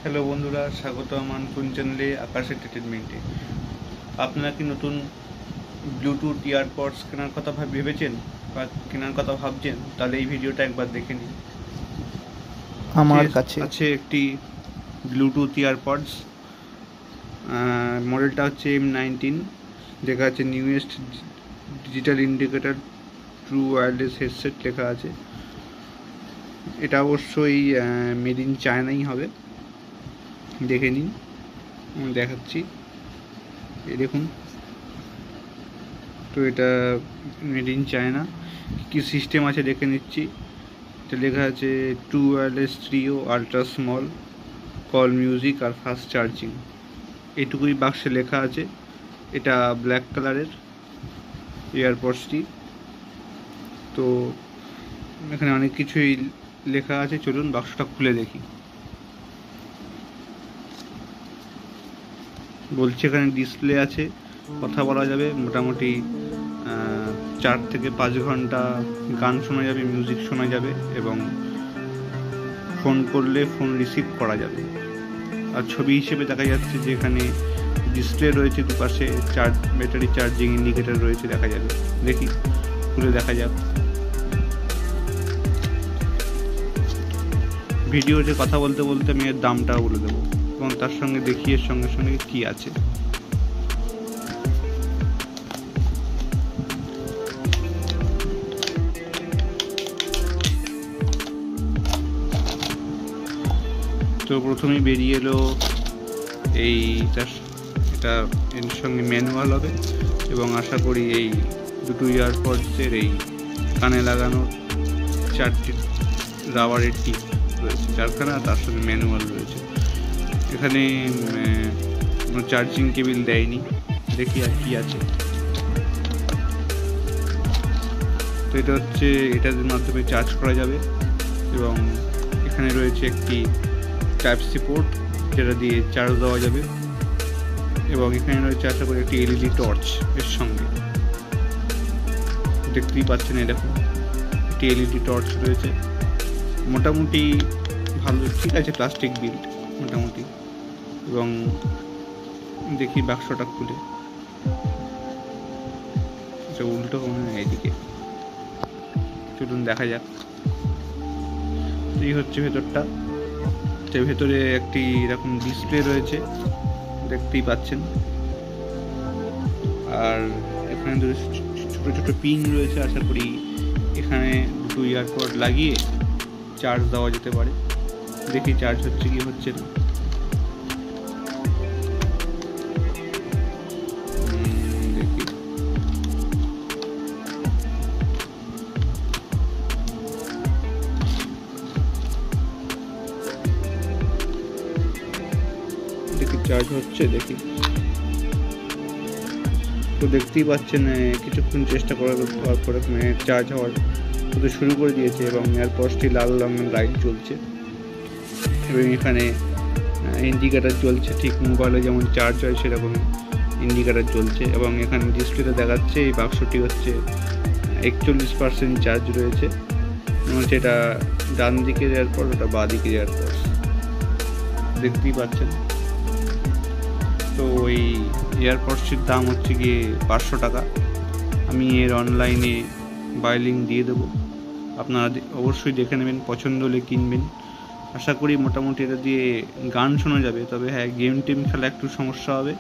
Hello বন্ধুরা, স্বাগত আমার নতুন চ্যানেলে আকাশ এন্টারটেনমেন্টে। আপনারা কি নতুন ব্লুটুথ ইয়ারপডস কেনার কথা ভেবেছেন বা কেনার কথা ভাবছেন? তাহলে এই ভিডিওটা একবার দেখে নিন। আমার কাছে আছে একটি ব্লুটুথ ইয়ারপডস, মডেলটা হচ্ছে M19, লেখা আছে newest digital indicator true wireless headset লেখা আছে। এটা অবশ্যই মেড ইন চায়নাই হবে, দেখে নিন। দেখাচ্ছি, এই দেখুন। তো এটা মেড ইন চায়না। কী সিস্টেম আছে দেখে নিচ্ছি। এটা লেখা আছে true wireless trio, ultra small, call music আর ফাস্ট চার্জিং। এইটুকুই বাক্সে লেখা আছে। এটা ব্ল্যাক কালারের এয়ারপডসটি। তো এখানে অনেক কিছুই লেখা আছে, চলুন বাক্সটা খুলে দেখি। বলছে এখানে ডিসপ্লে আছে, কথা বলা যাবে, মোটামুটি 4 থেকে 5 ঘন্টা গান শোনা যাবে, মিউজিক শোনা যাবে, এবং ফোন করলে ফোন রিসিভ করা যাবে। আর ছবি হিসেবে দেখা যাচ্ছে যে এখানে ডিসপ্লে রয়েছে, দুপাশে ব্যাটারি চার্জিং ইন্ডিকেটর রয়েছে, দেখা যাবে। দেখি, খুলে দেখা যাক। ভিডিওতে কথা বলতে বলতে আমি এর দামটাও বলে দেবো এবং তার সঙ্গে দেখি এর সঙ্গে সঙ্গে কী আছে। তো প্রথমেই বেরিয়ে এলো এটা এর সঙ্গে ম্যানুয়াল হবে, এবং আশা করি এই দুটো ইয়ারপডসের এই কানে লাগানোর 4টি রাবারের টিপ রয়েছে, 4খানা, তার সঙ্গে ম্যানুয়াল রয়েছে। এখানে কোনো চার্জিং কেবিল দেয়নি, দেখি আর কি আছে। তো এটা হচ্ছে, এটার মাধ্যমে চার্জ করা যাবে, এবং এখানে রয়েছে একটি টাইপ সি পোর্ট, যেটা দিয়ে চার্জ দেওয়া যাবে, এবং এখানে রয়েছে আশা করি একটি এলইডি টর্চ এর সঙ্গে, দেখতেই পাচ্ছেন। এই দেখুন, একটি এলইডি টর্চ রয়েছে। মোটামুটি ভালো, ঠিক আছে, প্লাস্টিক বিল্ড মোটামুটি। এবং দেখি বাক্সটা খুলে, এটা উল্টো মনে হয় এইদিকে, চলুন দেখা যাক। এই হচ্ছে ভেতরটা। ভেতরে একটি এরকম ডিসপ্লে রয়েছে, দেখতেই পাচ্ছেন। আর এখানে ছোট ছোট পিন রয়েছে, আশা করি এখানে দুটো ইয়ারপড লাগিয়ে চার্জ দেওয়া যেতে পারে। দেখি চার্জ হচ্ছে কি হচ্ছে না। দেখি, চার্জ হচ্ছে, দেখি। তো দেখতেই পাচ্ছেন, কিছুক্ষণ চেষ্টা করার পরে চার্জ হওয়ার তো শুরু করে দিয়েছে, এবং এয়ারপডসটি লাল রঙের লাইট জ্বলছে, এবং এখানে ইন্ডিকেটার জ্বলছে, ঠিক মোবাইলে যেমন চার্জ হয় সেরকম ইন্ডিকেটার জ্বলছে। এবং এখানে ডিসপ্লেতে দেখাচ্ছে এই বাক্সটি হচ্ছে 41% চার্জ রয়েছে, এবং সেটা ডান দিকের এয়ারপড, ওটা বাঁ দিকের এয়ারপড, দেখতেই পাচ্ছেন। তো ওই এয়ারপডসটির দাম হচ্ছে গিয়ে 500 টাকা। আমি এর অনলাইনে বাই লিঙ্ক দিয়ে দেবো, আপনারা অবশ্যই দেখে নেবেন, পছন্দ হলে কিনবেন। আশা করি মোটামুটি এটা দিয়ে গান শোনা যাবে, তবে হ্যাঁ, গেম টেম খেলা একটু সমস্যা হবে।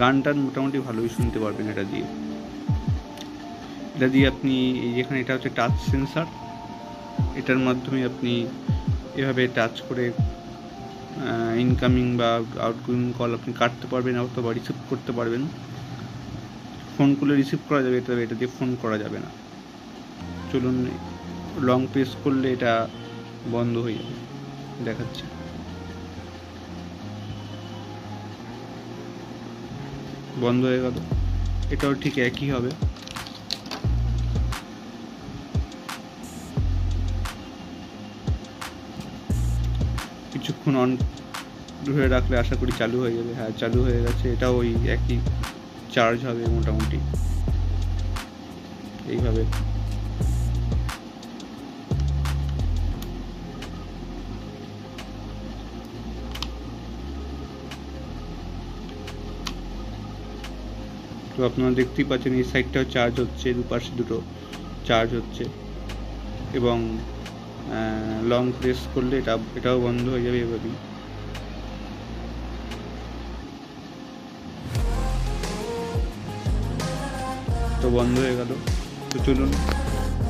গান টান মোটামুটি ভালোই শুনতে পারবেন এটা দিয়ে আপনি যেখানে, এটা হচ্ছে টাচ সেন্সার, এটার মাধ্যমে আপনি এভাবে টাচ করে ইনকামিং বা আউটগোয়িং কল আপনি কাটতে পারবেন, অথবা রিসিভ করতে পারবেন। ফোন করলে রিসিভ করা যাবে, তবে এটা দিয়ে ফোন করা যাবে না। চলুন, লং প্রেস করলে এটা বন্ধ হয়ে যাবে, দেখাচ্ছি। বন্ধ হয়ে গেল। এটাও ঠিক একই হবে। কিছুক্ষণ অন ধরে রাখলে আশা করি চালু হয়ে যাবে। হ্যাঁ, চালু হয়ে গেছে। এটাও ওই একই চার্জ হবে মোটামুটি এইভাবে। তো আপনারা দেখতেই পাচ্ছেন এই সাইডটাও চার্জ হচ্ছে, দুপাশে দুটো চার্জ হচ্ছে, এবং লং প্রেস করলে এটাও বন্ধ হয়ে যাবে এভাবেই। তো বন্ধ হয়ে গেল। তো চলুন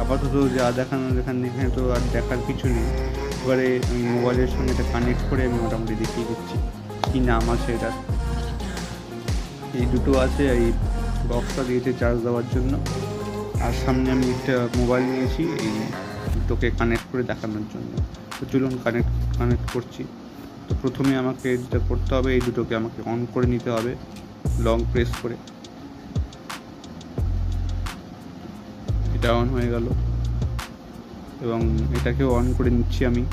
আপাতত যা দেখানোর এখানে তো আর দেখার কিছু নেই। এবারে আমি মোবাইলের সঙ্গে এটা কানেক্ট করে আমি মোটামুটি দেখিয়ে দিচ্ছি কী নাম আছে এটার। এই দুটো আছে, এই বক্সটা দিয়েছে চার্জ দেওয়ার জন্য, আর সামনে আমি একটা মোবাইল নিয়েছি এই দুটোকে কানেক্ট করে দেখানোর জন্য। তো চলুন কানেক্ট করছি। তো প্রথমে আমাকে যেটা করতে হবে, এই দুটোকে আমাকে অন করে নিতে হবে লং প্রেস করে। এটা অন হয়ে গেল এবং এটাকেও অন করে নিচ্ছি আমি।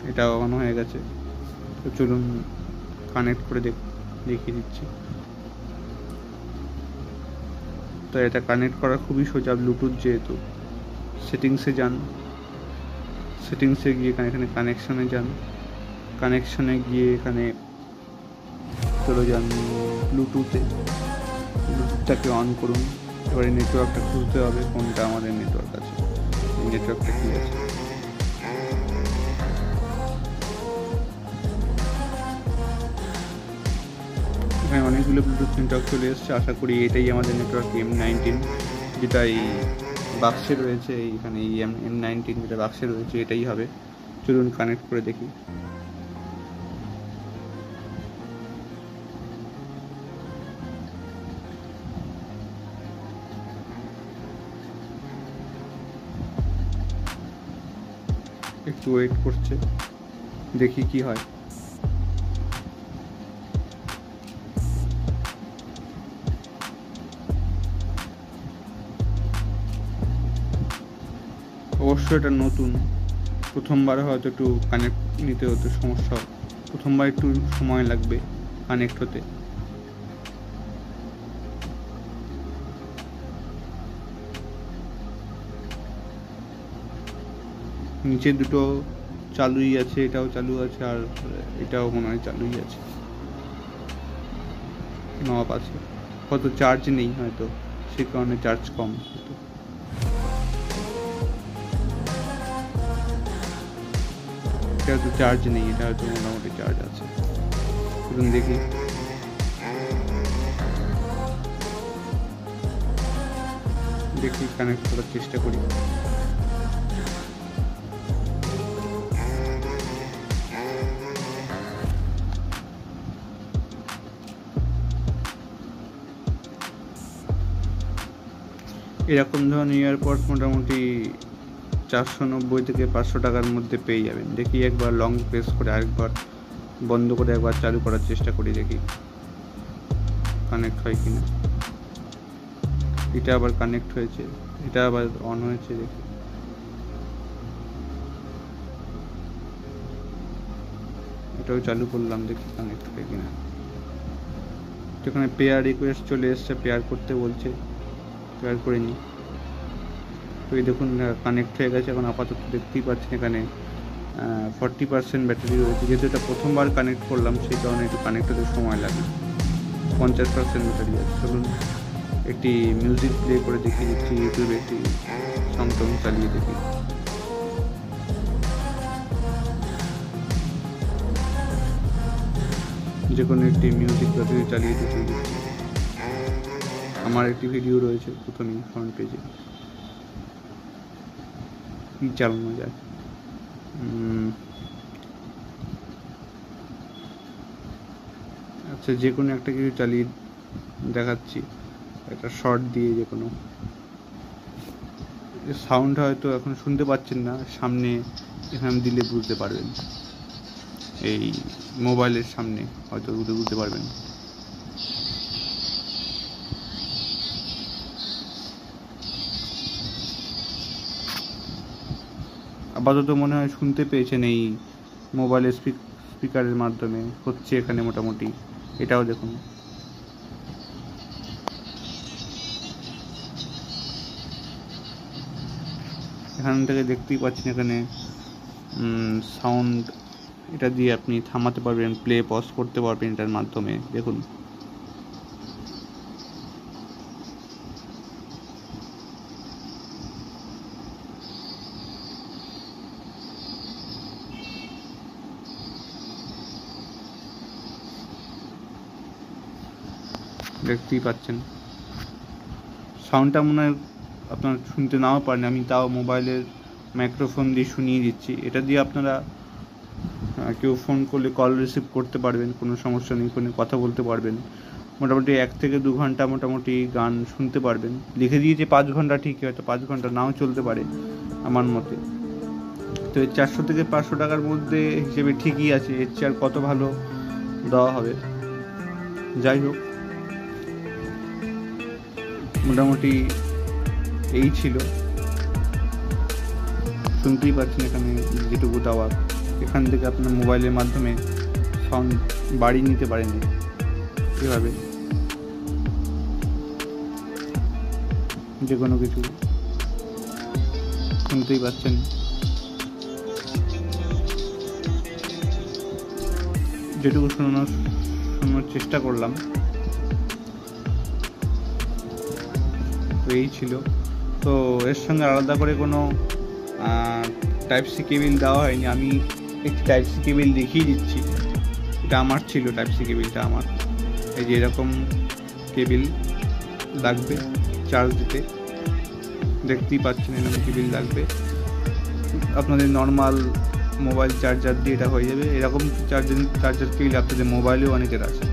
এটা অন হয়ে গেছে। তো চলুন কানেক্ট করে দেখিয়ে দিচ্ছি। তো এটা কানেক্ট করা খুবই সোজা, ব্লুটুথ যেহেতু। সেটিংসে যান, সেটিংসে গিয়ে এখানে কানেকশনে যান, কানেকশনে গিয়ে এখানে চলে যান ব্লুটুথটাকে অন করুন। এবারে নেটওয়ার্কটা খুঁজতে হবে কোনটা আমাদের নেটওয়ার্ক আছে, নেটওয়ার্কটা কি আছে। এখানে অনেকগুলো ব্লুটুথ নেটওয়ার্ক চলে এসছে, আশা করি এটাই আমাদের নেটওয়ার্ক M19, যেটা এই বাক্সে রয়েছে। এইখানে এই M19 যেটা বাক্সে রয়েছে এটাই হবে। চলুন কানেক্ট করে দেখি। একটু ওয়েট করছে, দেখি কি হয়। অবশ্য এটা নতুন, প্রথমবার হয়তো একটু কানেক্ট নিতে হতো সমস্যা, প্রথমবার একটু সময় লাগবে কানেক্ট হতে। নিচে দুটো চালুই আছে, এটাও চালু আছে, আর এটাও মনে হয় চালুই আছে, নব আছে। কত চার্জ নেই হয়তো, সে কারণে চার্জ কম হতো। এটা হয়তো চার্জ নেই, এটা হয়তো মোটামুটি চার্জ আছে। চলুন দেখি। কানেক্ট করার চেষ্টা করি। এরকম ধরনের এয়ারপডস মোটামুটি 490 থেকে 500 টাকার মধ্যে পেয়ে যাবেন। দেখি একবার লং প্রেস করে আরেকবার বন্ধ করে একবার চালু করার চেষ্টা করি, দেখি কানেক্ট হয় কিনা। এটা আবার কানেক্ট হয়েছে, এটা আবার অন হয়েছে, দেখি। এটাও চালু করলাম, দেখি কানেক্ট হয় কিনা। এখানে পেয়ার রিকোয়েস্ট চলে এসছে, পেয়ার করতে বলছে, পেয়ার করে নিই। তো এই দেখুন কানেক্ট হয়ে গেছে। এখন আপাতত দেখতেই পাচ্ছেন এখানে 40% ব্যাটারি রয়েছে। যেহেতু এটা প্রথমবার কানেক্ট করলাম সেই কারণে একটু কানেক্ট হতে সময় লাগে। 50% ব্যাটারি আছে। চলুন একটি মিউজিক প্লে করে দেখিয়ে দিচ্ছি, ইউটিউবে একটি সং চালিয়ে দেখি। যে কোনো একটি মিউজিক ব্যাটারি চালিয়ে দেখিয়ে দিচ্ছি। আমার একটি ভিডিও রয়েছে প্রথমেই ফ্রন্ট পেজে, কি চালানো যায়। আচ্ছা, যে কোনো একটা কিছু চালিয়ে দেখাচ্ছি, একটা শর্ট দিয়ে। যে কোনো সাউন্ড হয়তো এখন শুনতে পাচ্ছেন না, সামনে এখানে দিলে বুঝতে পারবেন, এই মোবাইলের সামনে হয়তো বুঝতে পারবেন। আপাতত মনে হয় শুনতে পেয়েছেন, এই মোবাইলের স্পিকারের মাধ্যমে হচ্ছে এখানে মোটামুটি। এটাও দেখুন, এখান থেকে দেখতেই পাচ্ছেন এখানে সাউন্ড, এটা দিয়ে আপনি থামাতে পারবেন, প্লে পজ করতে পারবেন এটার মাধ্যমে। দেখুন দেখতেই পাচ্ছেন সাউন্ডটা মনে হয় আপনারা শুনতে নাও পারেন, আমি তাও মোবাইলের মাইক্রোফোন দিয়ে শুনিয়ে দিচ্ছি। এটা দিয়ে আপনারা কেউ ফোন করলে কল রিসিভ করতে পারবেন, কোনো সমস্যা নেই, ফোনে কথা বলতে পারবেন। মোটামুটি 1 থেকে 2 ঘন্টা মোটামুটি গান শুনতে পারবেন। লিখে দিয়েছে 5 ঘন্টা, ঠিকই, হয়তো 5 ঘন্টা নাও চলতে পারে আমার মতে। তো এই 400 থেকে 500 টাকার মধ্যে হিসেবে ঠিকই আছে, এর চেয়ে আর কত ভালো দেওয়া হবে। যাই হোক, মোটামুটি এই ছিল। শুনতেই পাচ্ছেন এখানে যেটুকু টাওয়ার, এখান থেকে আপনার মোবাইলের মাধ্যমে সাউন্ড বাড়িয়ে নিতে পারেন এভাবে, যে কোনো কিছু শুনতেই পাচ্ছেন। যেটুকু শোনানোর চেষ্টা করলাম, তো এই ছিল। তো এর সঙ্গে আলাদা করে কোনো টাইপ সি কেবিল দেওয়া হয়নি। আমি একটি টাইপ সি কেবিল দেখিয়ে দিচ্ছি। এটা আমার ছিল, টাইপ সি কেবিলটা আমার। এই যে এরকম কেবিল লাগবে চার্জ দিতে, দেখতেই পাচ্ছেন এরকম কেবিল লাগবে। আপনাদের নর্মাল মোবাইল চার্জার দিয়ে এটা হয়ে যাবে। এরকম চার্জার কেবিল আপনাদের মোবাইলেও অনেকের আছে,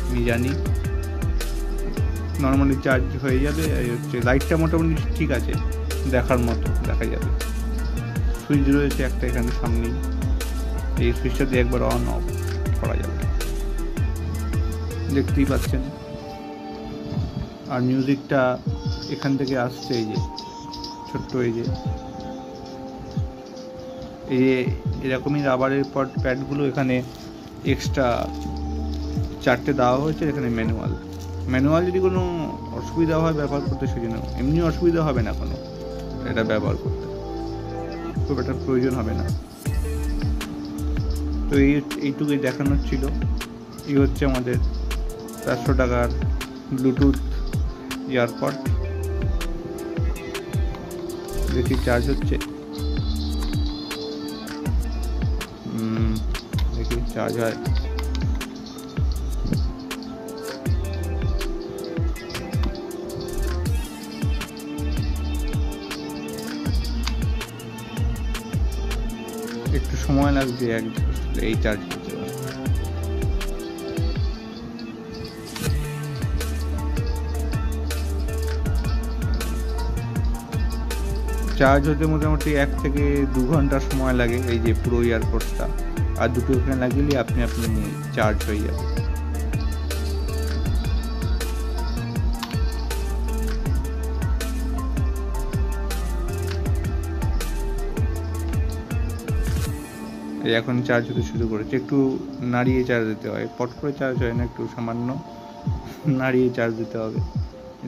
আমি জানি। নর্মালি চার্জ হয়ে যাবে। হচ্ছে লাইটটা মোটামুটি ঠিক আছে, দেখার মতো দেখা যাবে। সুইচ রয়েছে একটা এখানে সামনেই, এই সুইচটা দিয়ে একবার অন অফ করা যাবে, দেখতেই পাচ্ছেন। আর মিউজিকটা এখান থেকে আসছে, এই যে ছোট্ট এই যে এরকমই রাবারের প্যাডগুলো এখানে এক্সট্রা 4টে দেওয়া হয়েছে। এখানে ম্যানুয়াল যদি কোনো অসুবিধা হয় ব্যবহার করতে, সেজন্য এমনি অসুবিধা হবে না কোনো, এটা ব্যবহার করতে খুব একটা প্রয়োজন হবে না। তো এইটুকুই দেখানোর ছিল। এই হচ্ছে আমাদের 400 টাকার ব্লুটুথ ইয়ারপড। দেখি চার্জ হচ্ছে, দেখি চার্জ হয়। একটু সময় লাগছে এই চার্জ করতে। চার্জ হতে মোটামুটি 1 থেকে 2 ঘন্টা সময় লাগে এই যে পুরো ইয়ারপডসটা। আর দুটো এখানে লাগিয়ে আপনি চার্জ হয়ে যাবে। এই এখন চার্জ হতে শুরু করেছে। একটু নাড়িয়ে চার্জ দিতে হয়, পট করে চার্জ হয় না, একটু সামান্য নাড়িয়ে চার্জ দিতে হবে।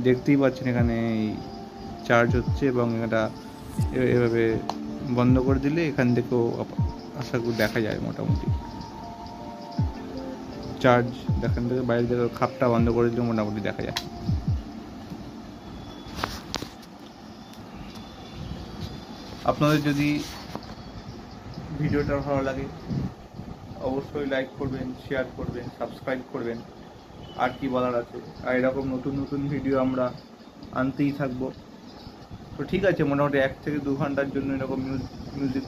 দেখতেই পাচ্ছেন এখানে চার্জ হচ্ছে, এবং এটা এভাবে বন্ধ করে দিলে এখান থেকেও আশা করি দেখা যায় মোটামুটি চার্জ। এখান থেকে বাইরে থেকে খাপটা বন্ধ করে দিলে মোটামুটি দেখা যায়। আপনাদের যদি ভিডিওটা ভালো লাগে অবশ্যই লাইক করবেন, শেয়ার করবেন, সাবস্ক্রাইব করবেন। আর কি বলার আছে, আর এরকম নতুন নতুন ভিডিও আমরা আনতেই থাকবো। তো ঠিক আছে, মোটামুটি 1 থেকে 2 ঘন্টার জন্য এরকম মিউজিক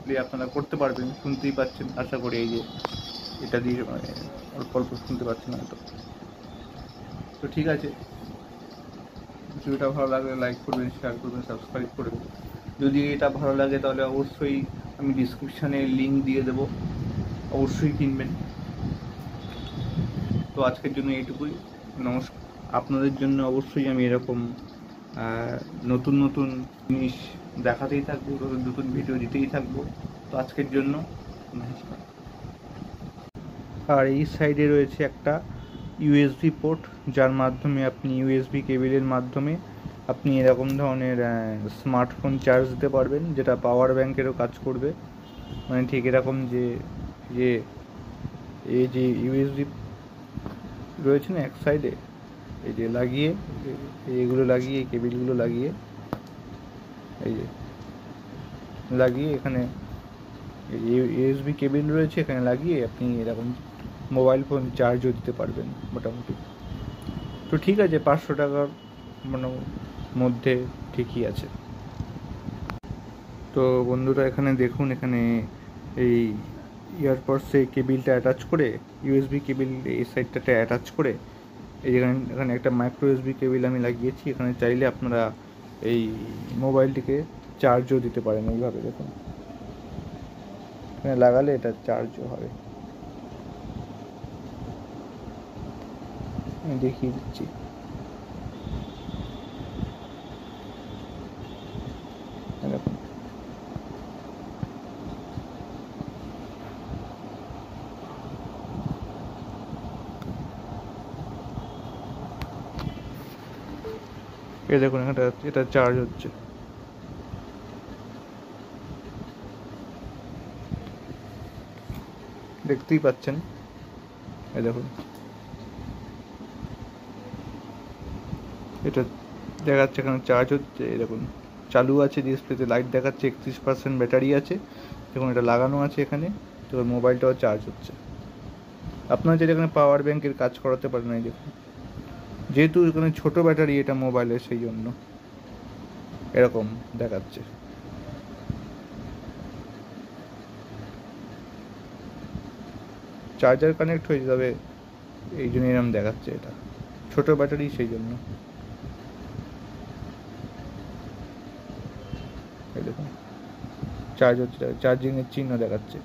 প্লে আপনারা করতে পারবেন। শুনতেই পাচ্ছেন আশা করি, এই যে এটা দিয়ে অল্প অল্প শুনতে পাচ্ছেন হয়তো। তো ঠিক আছে, ভিডিওটা ভালো লাগলে লাইক করবেন, শেয়ার করবেন, সাবস্ক্রাইব করবেন। যদি এটা ভালো লাগে তাহলে অবশ্যই আমি ডিসক্রিপশানে লিঙ্ক দিয়ে দেব, অবশ্যই কিনবেন। তো আজকের জন্য এইটুকুই, নমস্কার। আপনাদের জন্য অবশ্যই আমি এরকম নতুন নতুন জিনিস দেখাতেই থাকবো, নতুন নতুন ভিডিও দিতেই থাকবো। তো আজকের জন্য নমস্কার। আর এই সাইডে রয়েছে একটা ইউএসবি পোর্ট, যার মাধ্যমে আপনি ইউএসবি কেবিলের মাধ্যমে আপনি এরকম ধরনের স্মার্টফোন চার্জ দিতে পারবেন, যেটা পাওয়ার ব্যাংকেরও কাজ করবে। মানে ঠিক এরকম যে যে এই যে ইউএসবি রয়েছে না এক সাইডে, এই যে লাগিয়ে এইগুলো লাগিয়ে এই কেবিলগুলো লাগিয়ে এই যে লাগিয়ে এখানে ইউএসবি কেবিল রয়েছে, এখানে লাগিয়ে আপনি এরকম মোবাইল ফোন চার্জও দিতে পারবেন মোটামুটি। তো ঠিক আছে, 500 টাকার মানে মধ্যে ঠিকই আছে। তো বন্ধুরা এখানে দেখুন, এখানে এই ইয়ারপডসে কেবিলটা অ্যাটাচ করে, ইউএসবি কেবিল এই সাইডটাতে অ্যাটাচ করে, এই এখানে একটা মাইক্রো ইউএসবি কেবিল আমি লাগিয়েছি। এখানে চাইলে আপনারা এই মোবাইলটিকে চার্জও দিতে পারেন এইভাবে। দেখুন এখানে লাগালে এটা চার্জও হবে। আমি দেখিয়ে দিচ্ছি। দেখুন এই দেখুন এটা চার্জ হচ্ছে। দেখতেই পাচ্ছেন, এই দেখুন এটা দেখাচ্ছে এখানে চার্জ হচ্ছে। এই দেখুন চালু আছে, ডিসপ্লেতে লাইট দেখাচ্ছে, 31% ব্যাটারি আছে। দেখুন এটা লাগানো আছে এখানে, তো মোবাইলটাও চার্জ হচ্ছে। আপনারা যদি এখানে পাওয়ার ব্যাংকের কাজ করাতে পারেন। এই দেখুন, যেহেতু এখানে ছোট ব্যাটারি এটা মোবাইলের, সেই জন্য এরকম দেখাচ্ছে। চার্জার কানেক্ট হয়ে যাবে, এই জন্য এরকম দেখাচ্ছে। এটা ছোট ব্যাটারি, সেই জন্য। এই দেখুন চার্জ হচ্ছে, চার্জিংয়ের চিহ্ন দেখাচ্ছে।